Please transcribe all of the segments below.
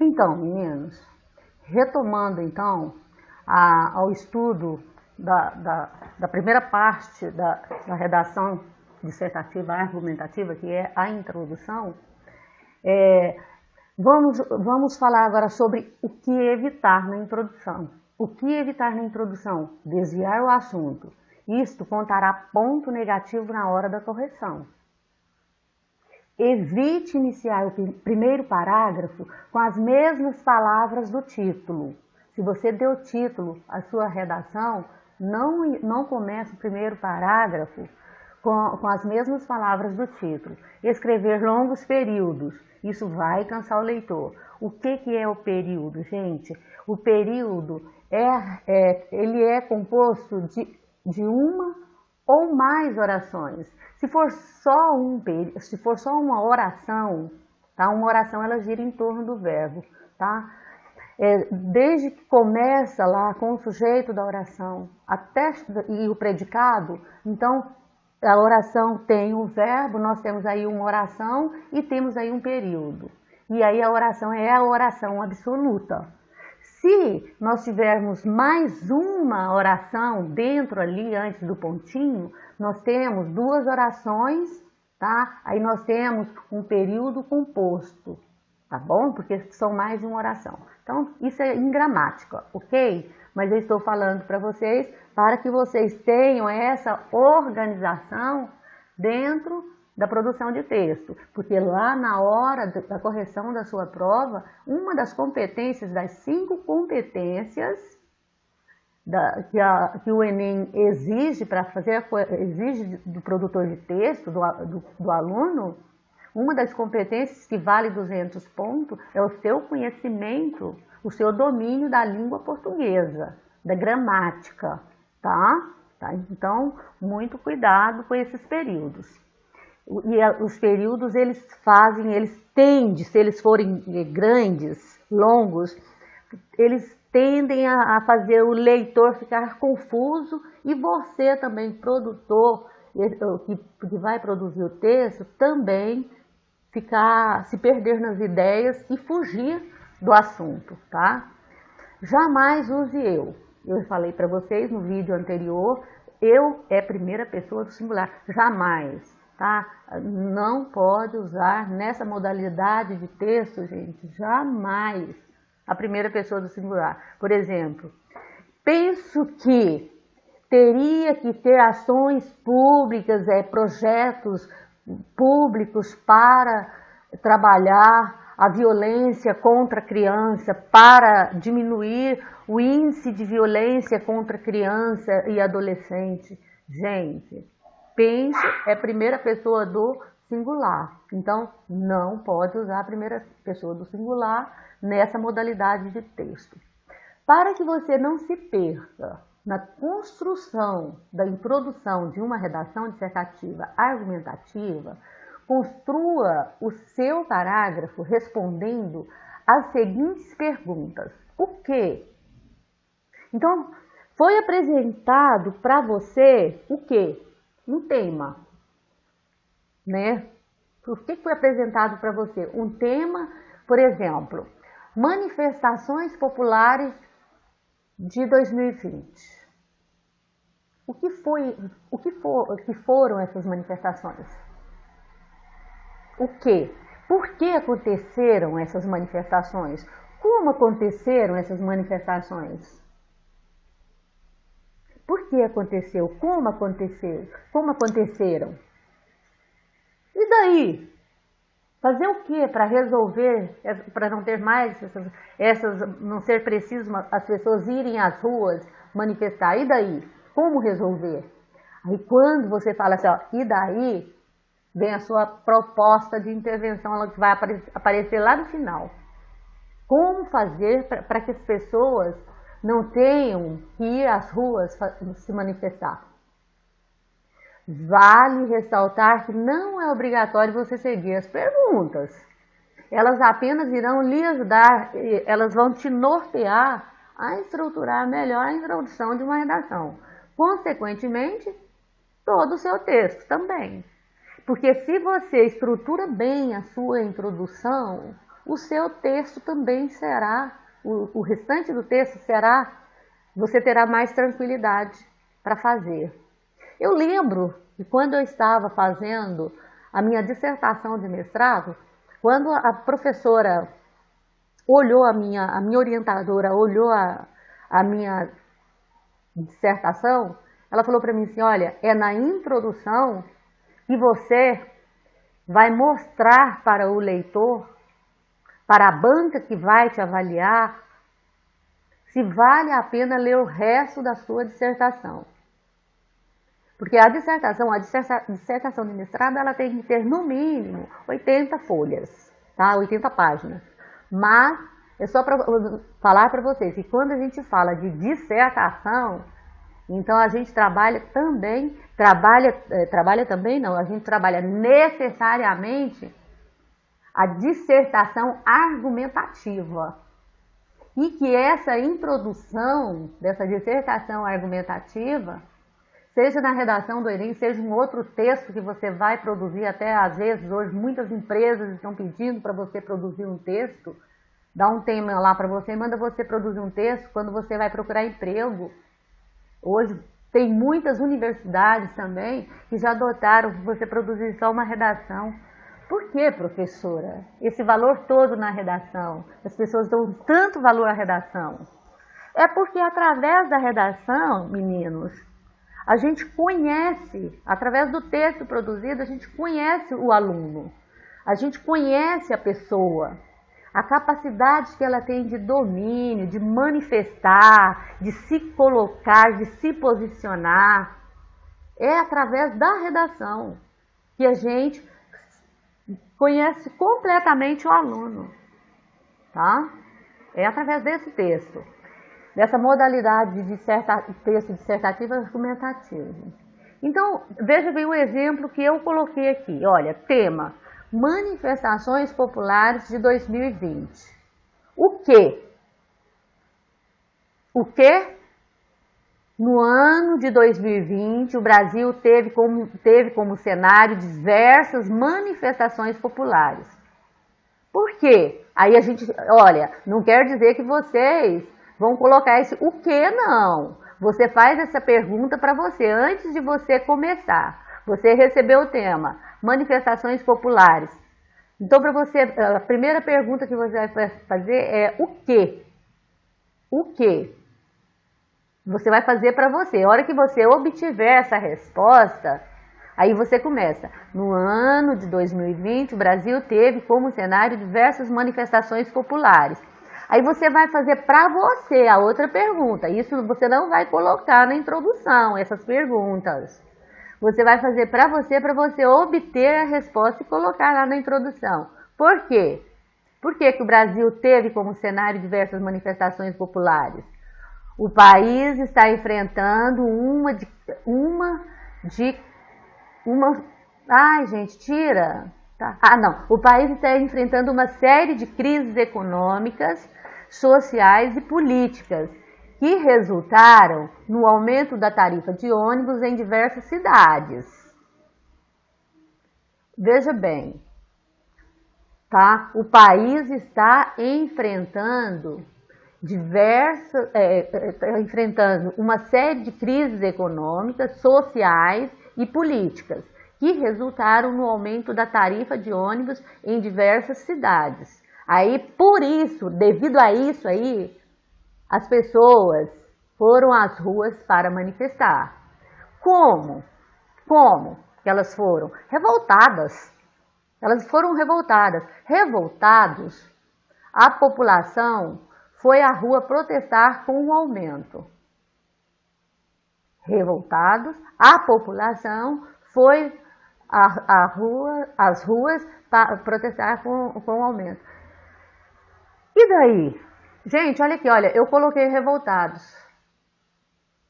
Então, meninos, retomando então ao estudo da primeira parte da redação dissertativa argumentativa, que é a introdução, vamos falar agora sobre o que evitar na introdução. O que evitar na introdução? Desviar o assunto. Isto contará ponto negativo na hora da correção. Evite iniciar o primeiro parágrafo com as mesmas palavras do título. Se você deu título à sua redação, não comece o primeiro parágrafo com as mesmas palavras do título. Escrever longos períodos, isso vai cansar o leitor. O que é o período, gente? O período ele é composto de uma ou mais orações. Se for só uma oração, tá? Uma oração ela gira em torno do verbo, tá? Desde que começa lá com o sujeito da oração e o predicado, então a oração tem o verbo, nós temos aí uma oração e temos aí um período. E aí a oração é a oração absoluta. Se nós tivermos mais uma oração dentro ali, antes do pontinho, nós temos duas orações, tá? Aí nós temos um período composto, tá bom? Porque são mais de uma oração. Então, isso é em gramática, ok? Mas eu estou falando para vocês, para que vocês tenham essa organização dentro da produção de texto, porque lá na hora da correção da sua prova, uma das competências, das 5 competências que o Enem exige para fazer, exige do produtor de texto, do aluno, uma das competências que vale 200 pontos é o seu conhecimento, o seu domínio da língua portuguesa, da gramática, tá? Então, muito cuidado com esses períodos. E os períodos eles tendem, se eles forem grandes, longos, eles tendem a fazer o leitor ficar confuso e você também, produtor, que vai produzir o texto, também se perder nas ideias e fugir do assunto, tá? Jamais use eu. Eu falei para vocês no vídeo anterior, eu é primeira pessoa do singular, jamais. Tá? Não pode usar nessa modalidade de texto, gente, jamais a primeira pessoa do singular. Por exemplo, penso que teria que ter ações públicas, projetos públicos para trabalhar a violência contra a criança, para diminuir o índice de violência contra criança e adolescente. Gente, pense é primeira pessoa do singular, então não pode usar a primeira pessoa do singular nessa modalidade de texto. Para que você não se perca na construção da introdução de uma redação dissertativa argumentativa, construa o seu parágrafo respondendo às seguintes perguntas. O quê? Então, foi apresentado para você o quê? Um tema, né? O que foi apresentado para você? Um tema, por exemplo, manifestações populares de 2020. O que foram essas manifestações? O quê? Por que aconteceram essas manifestações? Como aconteceram essas manifestações? Por que aconteceu? Como aconteceu? Como aconteceram? E daí? Fazer o que para resolver, para não ter mais não ser preciso as pessoas irem às ruas manifestar? E daí? Como resolver? Aí quando você fala assim, ó, e daí? Vem a sua proposta de intervenção, ela que vai aparecer lá no final. Como fazer para que as pessoas não tenham que ir às ruas se manifestar? Vale ressaltar que não é obrigatório você seguir as perguntas. Elas apenas irão lhe ajudar, elas vão te nortear a estruturar melhor a introdução de uma redação. Consequentemente, todo o seu texto também. Porque se você estrutura bem a sua introdução, o seu texto também será, o restante do texto será, você terá mais tranquilidade para fazer. Eu lembro que quando eu estava fazendo a minha dissertação de mestrado, quando a professora olhou a minha orientadora olhou a minha dissertação, ela falou para mim assim, olha, é na introdução que você vai mostrar para o leitor, para a banca que vai te avaliar, se vale a pena ler o resto da sua dissertação. Porque a dissertação de mestrado, ela tem que ter no mínimo 80 folhas, tá? 80 páginas. Mas é só para falar para vocês que quando a gente fala de dissertação, então a gente trabalha também necessariamente a dissertação argumentativa. E que essa introdução dessa dissertação argumentativa, seja na redação do Enem, seja em outro texto que você vai produzir, até às vezes hoje muitas empresas estão pedindo para você produzir um texto, dá um tema lá para você, manda você produzir um texto quando você vai procurar emprego. Hoje tem muitas universidades também que já adotaram você produzir só uma redação. Por que, professora? Esse valor todo na redação? As pessoas dão tanto valor à redação. É porque através da redação, meninos, a gente conhece, através do texto produzido, a gente conhece o aluno. A gente conhece a pessoa. A capacidade que ela tem de domínio, de manifestar, de se colocar, de se posicionar. É através da redação que a gente conhece completamente o aluno, tá? É através desse texto, dessa modalidade de texto dissertativo argumentativo. Então, veja bem o exemplo que eu coloquei aqui. Olha, tema: Manifestações Populares de 2020. O quê? O quê? No ano de 2020, o Brasil teve como cenário diversas manifestações populares. Por quê? Aí a gente, olha, não quer dizer que vocês vão colocar esse o quê, não. Você faz essa pergunta para você antes de você começar. Você recebeu o tema, manifestações populares. Então, para você, a primeira pergunta que você vai fazer é o quê? O quê? Você vai fazer para você. A hora que você obtiver essa resposta, aí você começa. No ano de 2020, o Brasil teve como cenário diversas manifestações populares. Aí você vai fazer para você a outra pergunta. Isso você não vai colocar na introdução, essas perguntas. Você vai fazer para você obter a resposta e colocar lá na introdução. Por quê? Por que o Brasil teve como cenário diversas manifestações populares? O país está enfrentando ai, gente, tira. Tá. O país está enfrentando uma série de crises econômicas, sociais e políticas que resultaram no aumento da tarifa de ônibus em diversas cidades. Veja bem, tá? O país está enfrentando uma série de crises econômicas, sociais e políticas que resultaram no aumento da tarifa de ônibus em diversas cidades. Aí, por isso, devido a isso aí, as pessoas foram às ruas para manifestar. Como? Como que elas foram? Revoltadas. Elas foram revoltadas. Revoltados, a população foi à rua protestar com o aumento. Revoltados, a população foi às ruas para protestar com o aumento. E daí? Gente, olha aqui, olha, eu coloquei revoltados,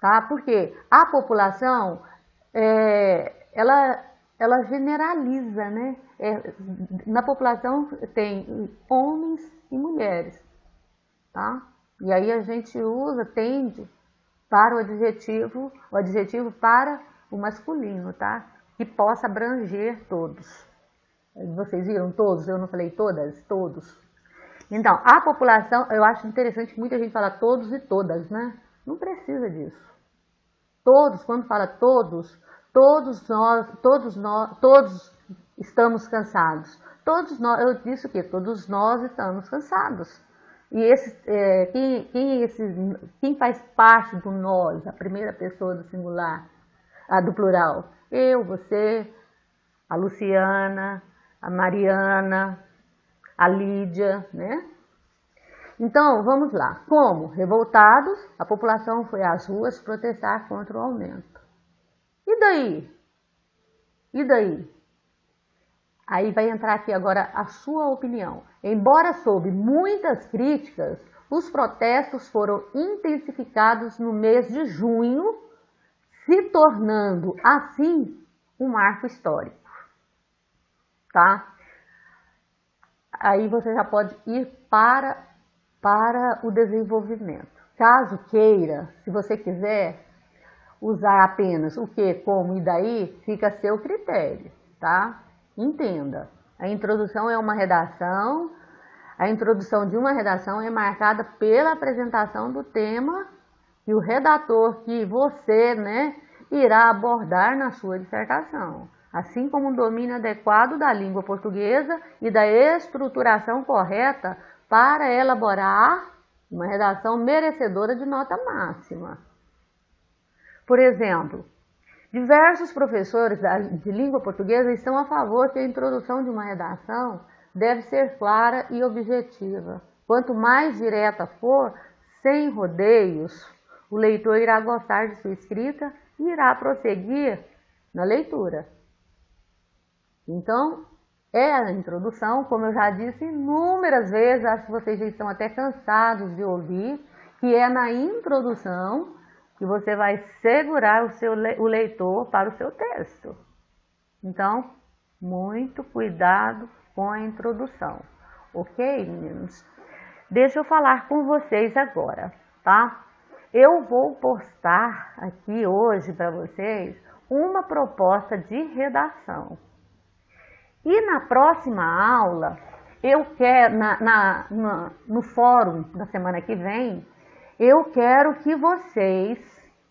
tá? Porque a população, ela generaliza, né? Na população tem homens e mulheres, tá? E aí a gente tende para o adjetivo para o masculino, tá? Que possa abranger todos. Vocês viram todos? Eu não falei todas? Todos. Então, a população, eu acho interessante muita gente falar todos e todas, né? Não precisa disso. Todos, quando fala todos estamos cansados. Todos nós, eu disse o quê? Todos nós estamos cansados. E quem faz parte do nós, a primeira pessoa do singular, do plural? Eu, você, a Luciana, a Mariana, a Lídia, né? Então, vamos lá. Como? Revoltados, a população foi às ruas protestar contra o aumento. E daí? E daí? Aí vai entrar aqui agora a sua opinião. Embora sob muitas críticas, os protestos foram intensificados no mês de junho, se tornando assim um marco histórico. Tá? Aí você já pode ir para o desenvolvimento. Caso queira, se você quiser usar apenas o que, como e daí, fica a seu critério, tá? Entenda, a introdução é uma redação, a introdução de uma redação é marcada pela apresentação do tema e o redator que você, né, irá abordar na sua dissertação, assim como um domínio adequado da língua portuguesa e da estruturação correta para elaborar uma redação merecedora de nota máxima. Por exemplo, diversos professores de língua portuguesa estão a favor que a introdução de uma redação deve ser clara e objetiva. Quanto mais direta for, sem rodeios, o leitor irá gostar de sua escrita e irá prosseguir na leitura. Então, é a introdução, como eu já disse inúmeras vezes, acho que vocês já estão até cansados de ouvir, que é na introdução que você vai segurar o leitor para o seu texto. Então, muito cuidado com a introdução. Ok, meninos? Deixa eu falar com vocês agora, tá? Eu vou postar aqui hoje para vocês uma proposta de redação. E na próxima aula, eu quero, no fórum da semana que vem, eu quero que vocês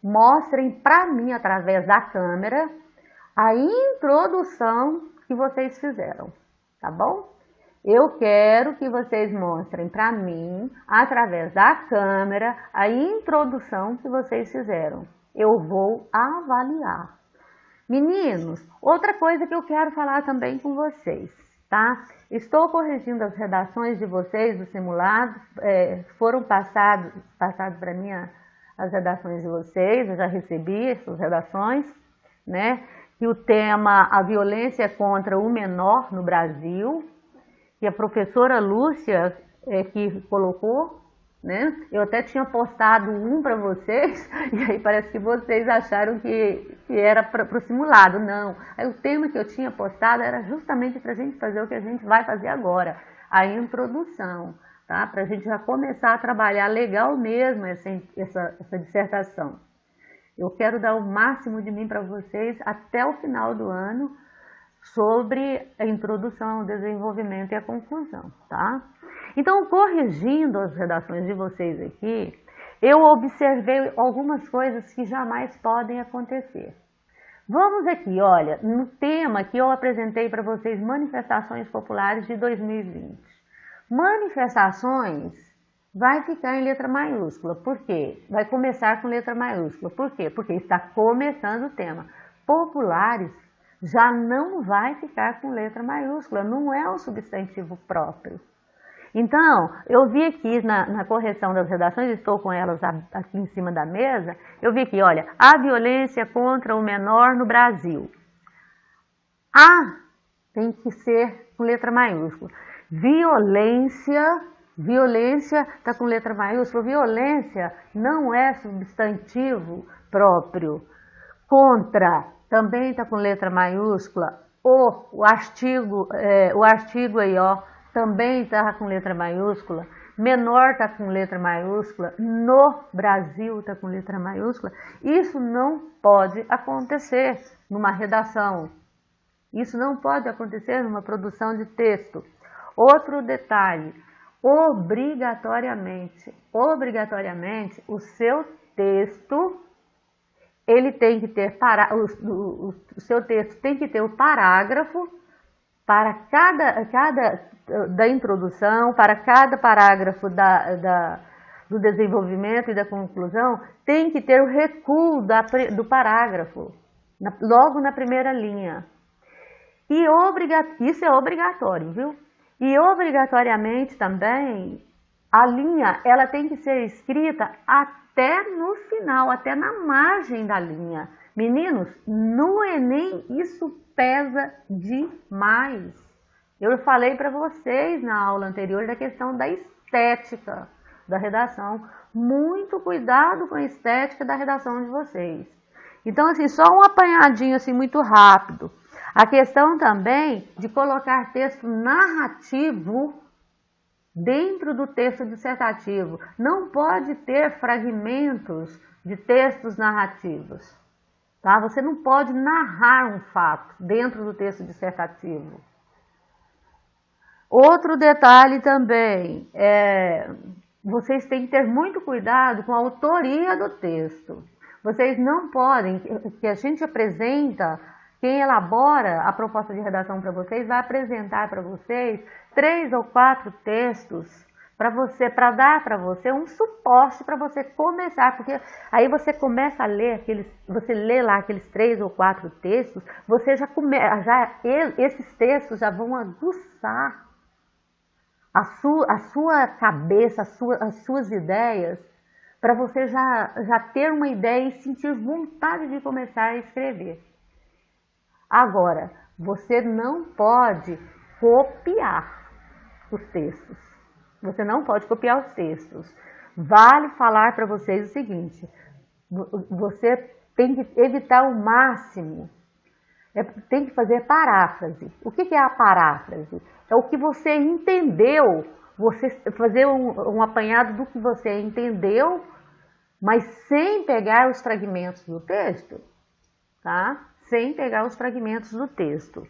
mostrem para mim, através da câmera, a introdução que vocês fizeram, tá bom? Eu quero que vocês mostrem para mim, através da câmera, a introdução que vocês fizeram. Eu vou avaliar. Meninos, outra coisa que eu quero falar também com vocês, tá? Estou corrigindo as redações de vocês do simulado, foram passadas para mim as redações de vocês, eu já recebi essas redações, né? E o tema A Violência contra o Menor no Brasil, que a professora Lúcia que colocou, né? Eu até tinha postado um para vocês, e aí parece que vocês acharam que era para o simulado. Não, aí o tema que eu tinha postado era justamente para a gente fazer o que a gente vai fazer agora, a introdução, tá? Para a gente já começar a trabalhar legal mesmo essa dissertação. Eu quero dar o máximo de mim para vocês até o final do ano sobre a introdução, o desenvolvimento e a conclusão, tá? Então, corrigindo as redações de vocês aqui, eu observei algumas coisas que jamais podem acontecer. Vamos aqui, olha, no tema que eu apresentei para vocês, Manifestações Populares de 2020. Manifestações vai ficar em letra maiúscula. Por quê? Vai começar com letra maiúscula. Por quê? Porque está começando o tema. Populares já não vai ficar com letra maiúscula, não é um substantivo próprio. Então, eu vi aqui na correção das redações, estou com elas aqui em cima da mesa, eu vi aqui, olha, a violência contra o menor no Brasil. A tem que ser com letra maiúscula. Violência está com letra maiúscula. Violência não é substantivo próprio. Contra também está com letra maiúscula. O artigo aí, ó, também está com letra maiúscula. Menor está com letra maiúscula. No Brasil está com letra maiúscula. Isso não pode acontecer numa redação. Isso não pode acontecer numa produção de texto. Outro detalhe, obrigatoriamente, o seu texto, ele tem que ter o seu texto tem que ter o parágrafo para cada da introdução, para cada parágrafo do desenvolvimento e da conclusão, tem que ter o recuo do parágrafo, logo na primeira linha. E isso é obrigatório, viu? E obrigatoriamente também, a linha ela tem que ser escrita até no final, até na margem da linha. Meninos, no Enem isso pesa demais. Eu falei para vocês na aula anterior da questão da estética da redação. Muito cuidado com a estética da redação de vocês. Então, assim, só um apanhadinho assim muito rápido. A questão também de colocar texto narrativo dentro do texto dissertativo. Não pode ter fragmentos de textos narrativos. Tá? Você não pode narrar um fato dentro do texto dissertativo. Outro detalhe também, vocês têm que ter muito cuidado com a autoria do texto. Vocês não podem, que a gente apresenta, quem elabora a proposta de redação para vocês, vai apresentar para vocês 3 ou 4 textos para dar para você um suporte para você começar, porque aí você começa a ler você lê lá aqueles 3 ou 4 textos, você esses textos já vão aguçar a sua cabeça, as suas ideias, para você já ter uma ideia e sentir vontade de começar a escrever. Agora, você não pode copiar os textos. Você não pode copiar os textos. Vale falar para vocês o seguinte, você tem que evitar o máximo, tem que fazer paráfrase. O que é a paráfrase? É o que você entendeu, você fazer um apanhado do que você entendeu, mas sem pegar os fragmentos do texto, tá? Sem pegar os fragmentos do texto.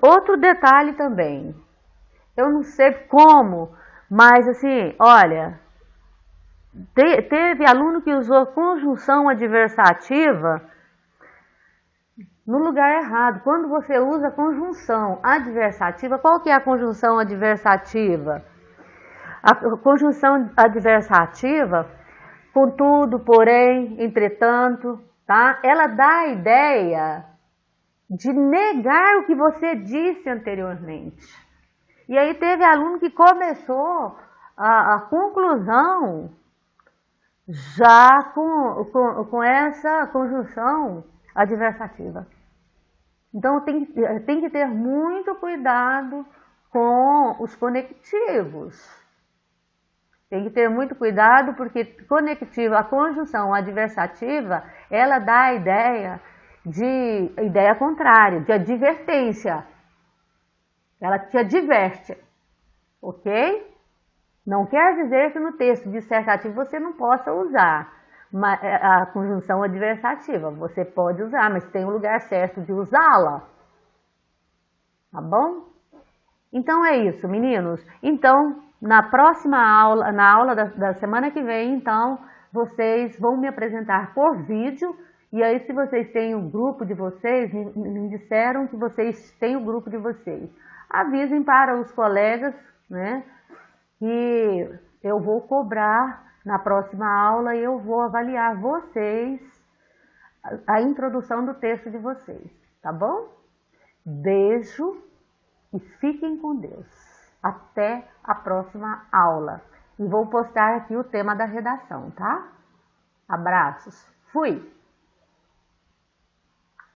Outro detalhe também, eu não sei como, mas assim, olha, teve aluno que usou conjunção adversativa no lugar errado. Quando você usa conjunção adversativa, qual que é a conjunção adversativa? A conjunção adversativa, contudo, porém, entretanto, tá? Ela dá a ideia de negar o que você disse anteriormente. E aí teve aluno que começou a conclusão já com essa conjunção adversativa. Então tem que ter muito cuidado com os conectivos. Tem que ter muito cuidado porque conectiva, a conjunção adversativa, ela dá a ideia contrária, de advertência. Ela te adverte, ok? Não quer dizer que no texto dissertativo você não possa usar a conjunção adversativa. Você pode usar, mas tem um lugar certo de usá-la. Tá bom? Então é isso, meninos. Então, na próxima aula, na aula da semana que vem, então, vocês vão me apresentar por vídeo. E aí, se vocês têm um grupo de vocês, me disseram que vocês têm o grupo de vocês. Avisem para os colegas, né, que eu vou cobrar na próxima aula e eu vou avaliar vocês, a introdução do texto de vocês, tá bom? Beijo e fiquem com Deus. Até a próxima aula. E vou postar aqui o tema da redação, tá? Abraços. Fui!